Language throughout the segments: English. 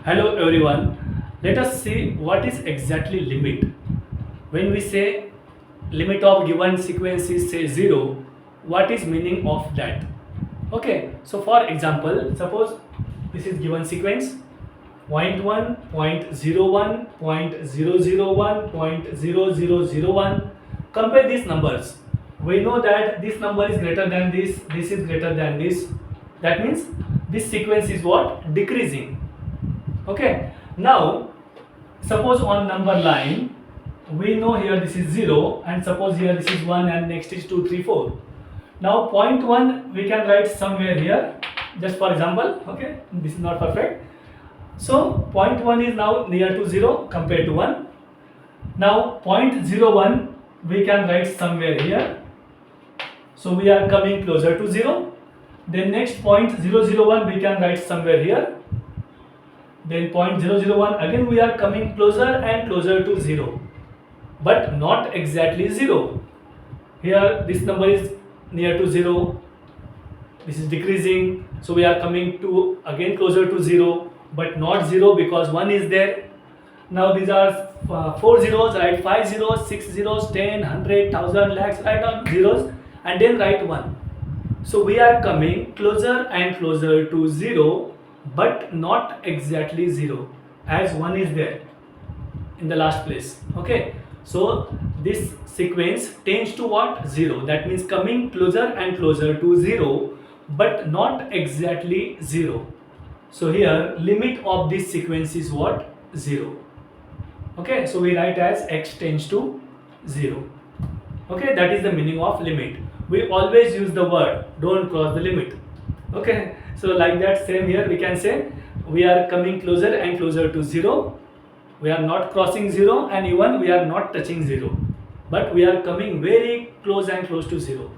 Hello everyone. Let us see what is exactly limit. When we say limit of given sequence is say 0, what is meaning of that? Okay, so for example, suppose this is given sequence point 1, point 0, 0.001, point 0001. Compare these numbers. We know that this number is greater than this is greater than this. That means this sequence is what? Decreasing. Okay, now suppose on number line we know here this is 0 and suppose here this is 1 and next is 2 3 4. Now point 1 we can write somewhere here, just for example. Okay, this is not perfect, so point 1 is now near to 0 compared to 1. Now point 01 we can write somewhere here, so we are coming closer to 0. Then next point 001 we can write somewhere here. Then point 001 again we are coming closer and closer to 0, but not exactly 0. Here this number is near to 0, this is decreasing, so we are coming to again closer to 0, but not 0 because 1 is there. Now these are 4 zeros, write 5 zeros, 6 zeros, 10, 100, 1000, lakhs, write on zeros and then write 1. So we are coming closer and closer to 0, but not exactly 0 as 1 is there in the last place. Okay, so this sequence tends to what? 0. That means coming closer and closer to 0, but not exactly 0. So here limit of this sequence is what? 0. Okay, so we write as x tends to 0. Okay, that is the meaning of limit. We always use the word don't cross the limit. Okay, so like that, same here we can say we are coming closer and closer to 0. We are not crossing 0 and even we are not touching 0, but we are coming very close and close to 0.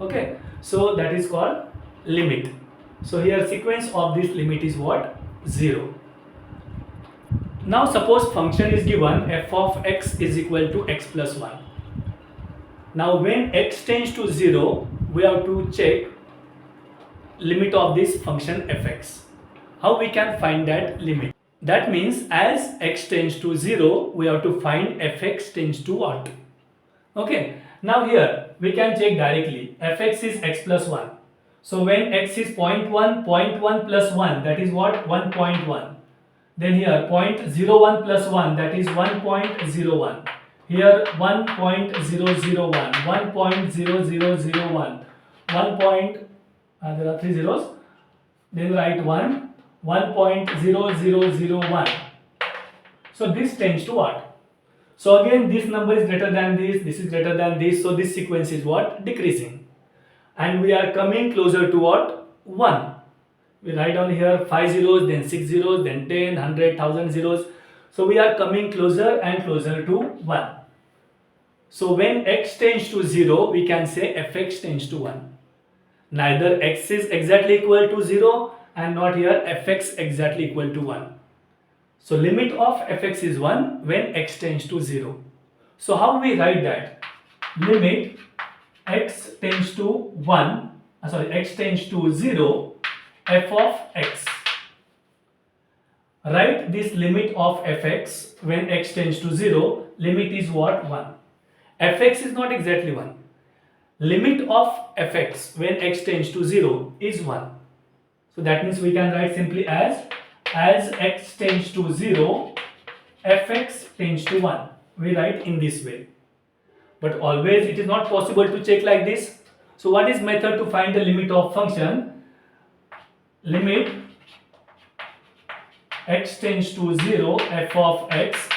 Okay, so that is called limit. So here sequence of this limit is what? 0. Now suppose function is given f of x is equal to x plus 1. Now when x tends to 0, we have to check limit of this function fx. How we can find that limit? That means as x tends to 0, we have to find fx tends to what? Okay, now here we can check directly. Fx is x plus 1. So when x is 0.1, 0.1 plus 1, that is what? 1.1. Then here 0.01 plus 1, that is 1.01. Here 1.001, 1.0001, 1. There are 3 zeros. Then write 1.0001. So this tends to what? So again this number is greater than this is greater than this, so this sequence is what? Decreasing. And we are coming closer to what? 1. We write down here 5 zeros, then 6 zeros, then 10, 100, 1000 zeros. So we are coming closer and closer to 1. So when x tends to 0, we can say fx tends to 1. Neither x is exactly equal to 0 and not here fx exactly equal to 1. So limit of fx is 1 when x tends to 0. So how we write that? Limit x tends to 1, x tends to 0, f of x. Write this limit of fx when x tends to 0, limit is what? 1. Fx is not exactly 1. Limit of fx when x tends to 0 is 1. So that means we can write simply as x tends to 0, fx tends to 1. We write in this way. But always it is not possible to check like this. So what is method to find the limit of function? Limit x tends to 0, f of x.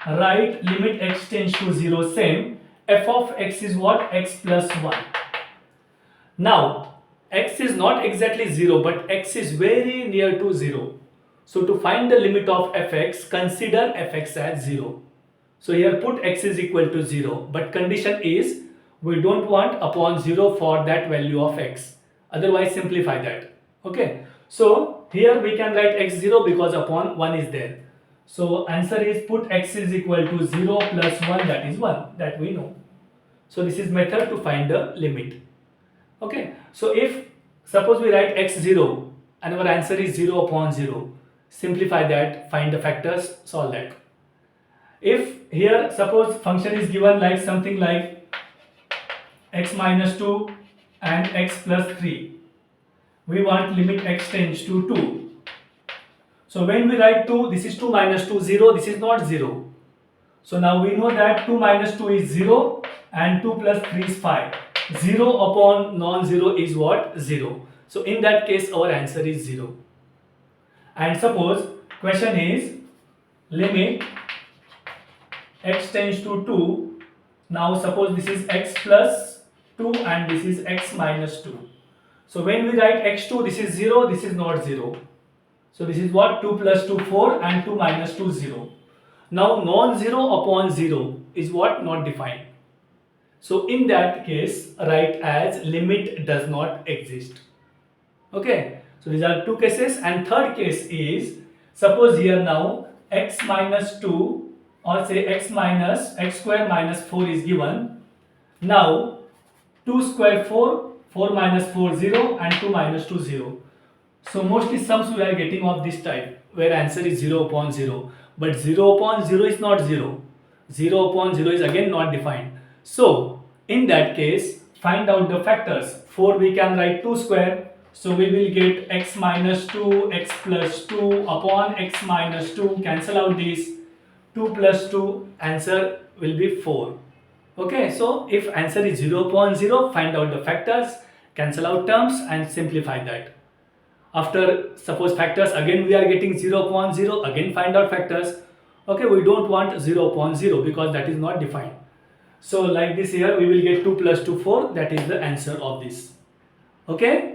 Write limit x tends to 0 same. F of x is what? X plus 1. Now x is not exactly 0, but x is very near to 0. So to find the limit of fx, consider fx as 0. So here put x is equal to 0, but condition is we don't want upon 0 for that value of x. Otherwise simplify that. Okay, so here we can write x 0 because upon 1 is there. So answer is put x is equal to 0 plus 1, that is 1, that we know. So this is method to find the limit. Okay, so if suppose we write x 0 and our answer is 0 upon 0, simplify that, find the factors, solve that. If here suppose function is given like something like x minus 2 and x plus 3, we want limit x tends to 2. So when we write 2, this is 2 minus 2, 0, this is not 0. So now we know that 2 minus 2 is 0 and 2 plus 3 is 5. 0 upon non-zero is what? 0. So in that case our answer is 0. And suppose question is limit x tends to 2. Now suppose this is x plus 2 and this is x minus 2. So when we write x2, this is 0, this is not 0. So this is what? 2 plus 2, 4 and 2 minus 2, 0. Now non-zero upon 0 is what? Not defined. So in that case, write as limit does not exist. Okay. So these are two cases, and third case is suppose here now x minus 2 or say x square minus 4 is given. Now 2 square 4, 4 minus 4 0 and 2 minus 2 0. So mostly sums we are getting of this type where answer is 0 upon 0. But 0 upon 0 is not 0. 0 upon 0 is again not defined. So in that case, find out the factors. 4 we can write 2 square. So we will get x minus 2, x plus 2 upon x minus 2. Cancel out this. 2 plus 2, answer will be 4. Okay, so if answer is 0 upon 0, find out the factors, cancel out terms and simplify that. After suppose factors, again we are getting 0 upon 0, again find out factors. Okay, we don't want 0 upon 0 because that is not defined. So like this here we will get 2 plus 2, 4, that is the answer of this. Okay.